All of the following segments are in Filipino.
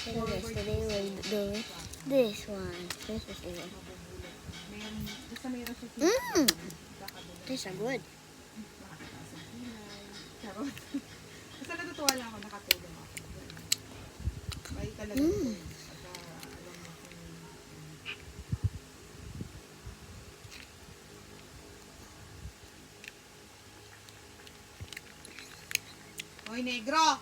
So guys, today we'll do this one. This is it. This is good. Basta natutuwa lang ako, nakatulong ako. Kaya talaga ito. Hoy, negro!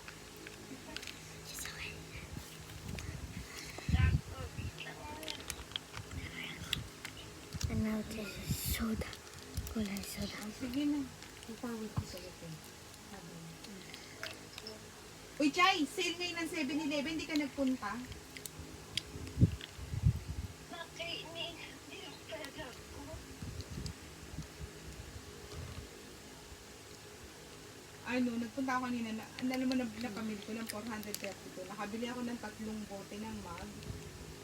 And now this is soda. Kulay soda. Sige na. Ipawit ko sa'yo ito. Uy, Chay! Sale ngayon ng 7-Eleven. Hindi ka nagpunta? Ano, nagpunta ako kanina. Alam mo, napamili ko ng 432. Nakabili ako ng 3 bote ng mag.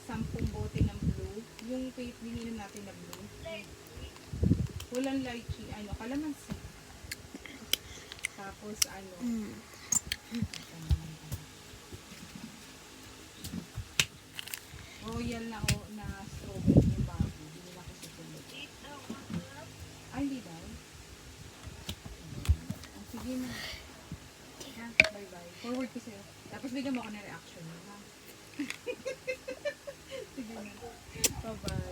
10 bote ng blue. Yung bininom natin na blue. Walang lychee. Ano, kalamansi. Tapos, ano. Royal na strawberry yung bago. Binila ko sa tulog. Ay, hindi daw. Sige na. Bye-bye. Forward ko sa'yo. Tapos bigyan mo ako ng reaction. Ha? Sige na. Bye-bye.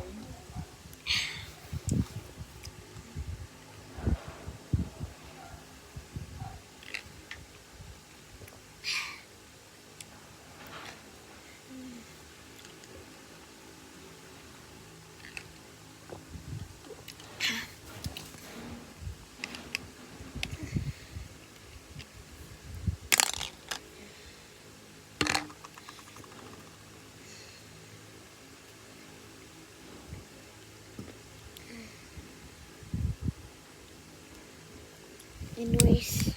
Anyways.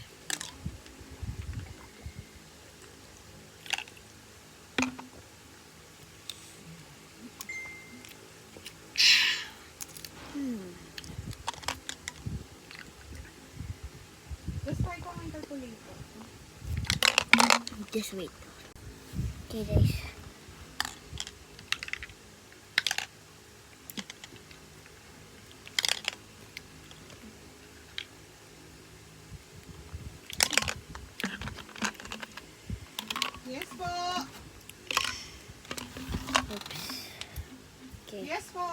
Just try ko ang calculator. Just wait. Okay guys. Yes po! Oops. Okay. Yes po!